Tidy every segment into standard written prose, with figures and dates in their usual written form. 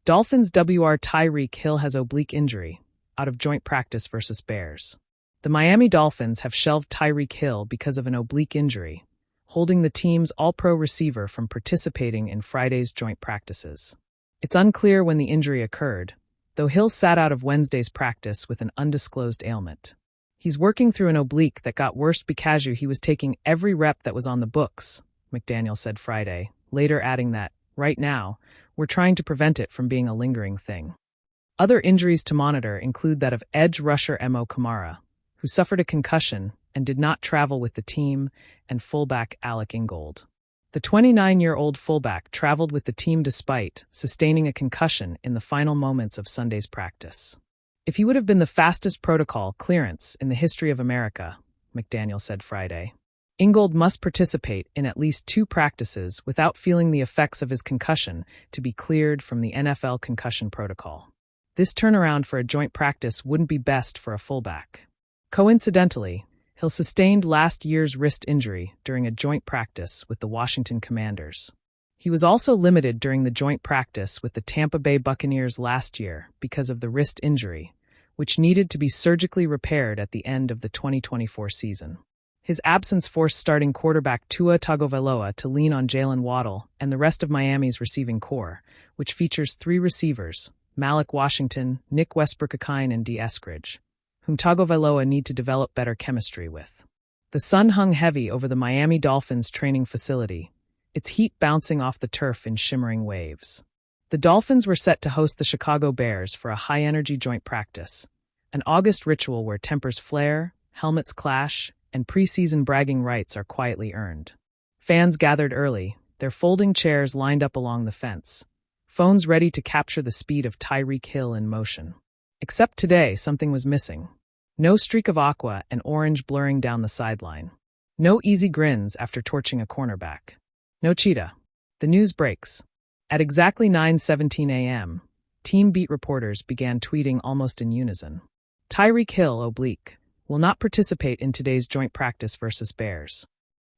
Dolphins WR Tyreek Hill has oblique injury, out of joint practice versus Bears. The Miami Dolphins have shelved Tyreek Hill because of an oblique injury, holding the team's all-pro receiver from participating in Friday's joint practices. It's unclear when the injury occurred, though Hill sat out of Wednesday's practice with an undisclosed ailment. He's working through an oblique that got worse because he was taking every rep that was on the books, McDaniel said Friday, later adding that, right now, we're trying to prevent it from being a lingering thing. Other injuries to monitor include that of edge rusher Mo Kamara, who suffered a concussion and did not travel with the team, and fullback Alec Ingold. The 29-year-old fullback traveled with the team despite sustaining a concussion in the final moments of Sunday's practice. If he would have been the fastest protocol clearance in the history of America, McDaniel said Friday. Ingold must participate in at least 2 practices without feeling the effects of his concussion to be cleared from the NFL concussion protocol. This turnaround for a joint practice wouldn't be best for a fullback. Coincidentally, Hill sustained last year's wrist injury during a joint practice with the Washington Commanders. He was also limited during the joint practice with the Tampa Bay Buccaneers last year because of the wrist injury, which needed to be surgically repaired at the end of the 2024 season. His absence forced starting quarterback Tua Tagovailoa to lean on Jalen Waddle and the rest of Miami's receiving core, which features 3 receivers, Malik Washington, Nick Westbrook-Akine, and D. Eskridge, whom Tagovailoa need to develop better chemistry with. The sun hung heavy over the Miami Dolphins training facility, its heat bouncing off the turf in shimmering waves. The Dolphins were set to host the Chicago Bears for a high-energy joint practice, an August ritual where tempers flare, helmets clash, and preseason bragging rights are quietly earned. Fans gathered early, their folding chairs lined up along the fence, phones ready to capture the speed of Tyreek Hill in motion. Except today, something was missing. No streak of aqua and orange blurring down the sideline. No easy grins after torching a cornerback. No cheetah. The news breaks. At exactly 9:17 a.m., team beat reporters began tweeting almost in unison. Tyreek Hill, oblique, will not participate in today's joint practice versus Bears.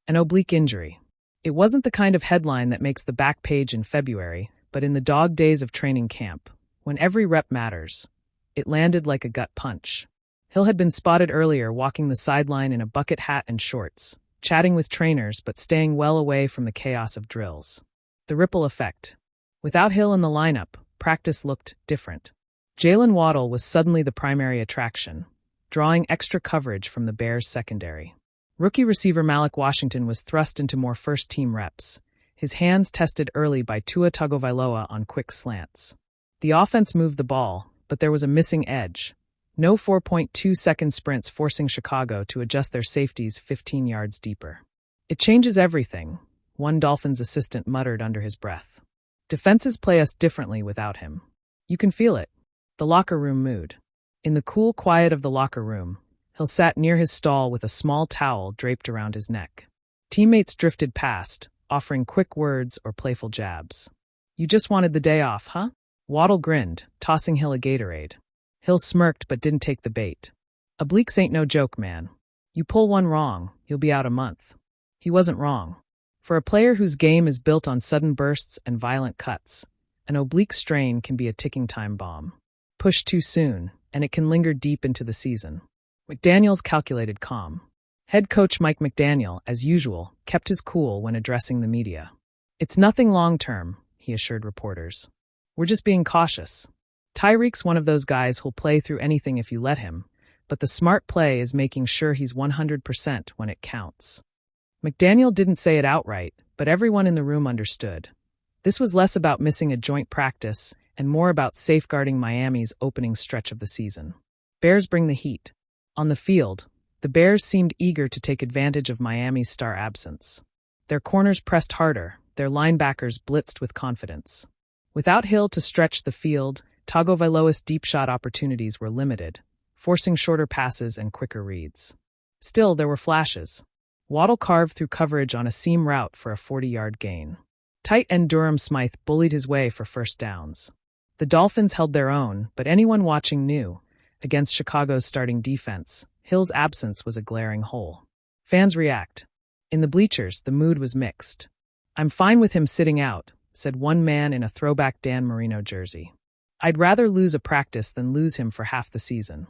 An oblique injury. It wasn't the kind of headline that makes the back page in February, but in the dog days of training camp, when every rep matters, it landed like a gut punch. Hill had been spotted earlier walking the sideline in a bucket hat and shorts, chatting with trainers but staying well away from the chaos of drills. The ripple effect. Without Hill in the lineup, practice looked different. Jalen Waddle was suddenly the primary attraction, drawing extra coverage from the Bears' secondary. Rookie receiver Malik Washington was thrust into more first-team reps, his hands tested early by Tua Tagovailoa on quick slants. The offense moved the ball, but there was a missing edge. No 4.2-second sprints forcing Chicago to adjust their safeties 15 yards deeper. It changes everything, one Dolphins assistant muttered under his breath. Defenses play us differently without him. You can feel it. The locker room mood. In the cool quiet of the locker room, Hill sat near his stall with a small towel draped around his neck. Teammates drifted past, offering quick words or playful jabs. You just wanted the day off, huh? Waddle grinned, tossing Hill a Gatorade. Hill smirked but didn't take the bait. Obliques ain't no joke, man. You pull one wrong, you'll be out a month. He wasn't wrong. For a player whose game is built on sudden bursts and violent cuts, an oblique strain can be a ticking time bomb. Push too soon, and it can linger deep into the season. McDaniel's calculated calm. Head coach Mike McDaniel, as usual, kept his cool when addressing the media. It's nothing long-term, he assured reporters. We're just being cautious. Tyreek's one of those guys who'll play through anything if you let him, but the smart play is making sure he's 100% when it counts. McDaniel didn't say it outright, but everyone in the room understood. This was less about missing a joint practice and more about safeguarding Miami's opening stretch of the season. Bears bring the heat. On the field, the Bears seemed eager to take advantage of Miami's star absence. Their corners pressed harder, their linebackers blitzed with confidence. Without Hill to stretch the field, Tagovailoa's deep shot opportunities were limited, forcing shorter passes and quicker reads. Still, there were flashes. Waddle carved through coverage on a seam route for a 40-yard gain. Tight end Durham Smythe bullied his way for first downs. The Dolphins held their own, but anyone watching knew, against Chicago's starting defense, Hill's absence was a glaring hole. Fans react. In the bleachers, the mood was mixed. I'm fine with him sitting out, said one man in a throwback Dan Marino jersey. I'd rather lose a practice than lose him for half the season.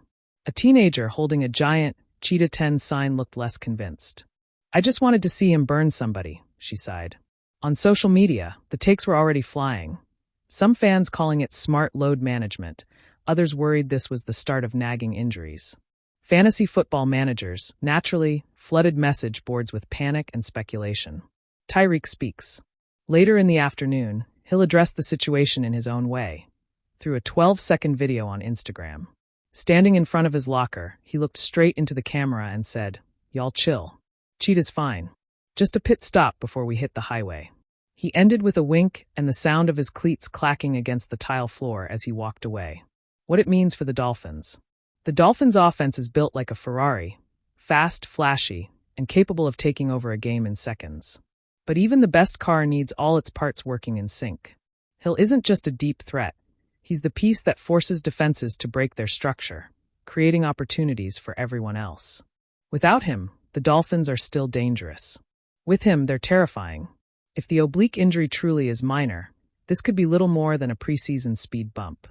A teenager holding a giant Cheetah 10 sign looked less convinced. I just wanted to see him burn somebody, she sighed. On social media, the takes were already flying. Some fans calling it smart load management, others worried this was the start of nagging injuries. Fantasy football managers, naturally, flooded message boards with panic and speculation. Tyreek speaks. Later in the afternoon, Hill addressed the situation in his own way, through a 12-second video on Instagram. Standing in front of his locker, he looked straight into the camera and said, "Y'all chill. Cheetah's fine. Just a pit stop before we hit the highway." He ended with a wink and the sound of his cleats clacking against the tile floor as he walked away. What it means for the Dolphins. The Dolphins' offense is built like a Ferrari, fast, flashy, and capable of taking over a game in seconds. But even the best car needs all its parts working in sync. Hill isn't just a deep threat. He's the piece that forces defenses to break their structure, creating opportunities for everyone else. Without him, the Dolphins are still dangerous. With him, they're terrifying. If the oblique injury truly is minor, this could be little more than a preseason speed bump.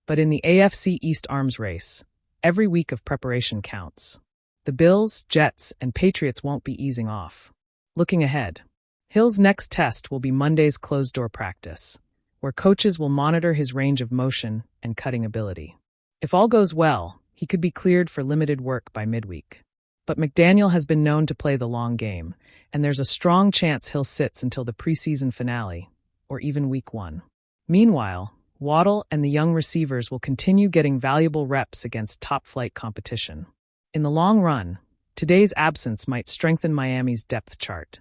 But in the AFC East arms race, every week of preparation counts. The Bills, Jets, and Patriots won't be easing off. Looking ahead, Hill's next test will be Monday's closed-door practice, where coaches will monitor his range of motion and cutting ability. If all goes well, he could be cleared for limited work by midweek. But McDaniel has been known to play the long game, and there's a strong chance Hill sits until the preseason finale, or even week 1. Meanwhile, Waddle and the young receivers will continue getting valuable reps against top-flight competition. In the long run, today's absence might strengthen Miami's depth chart.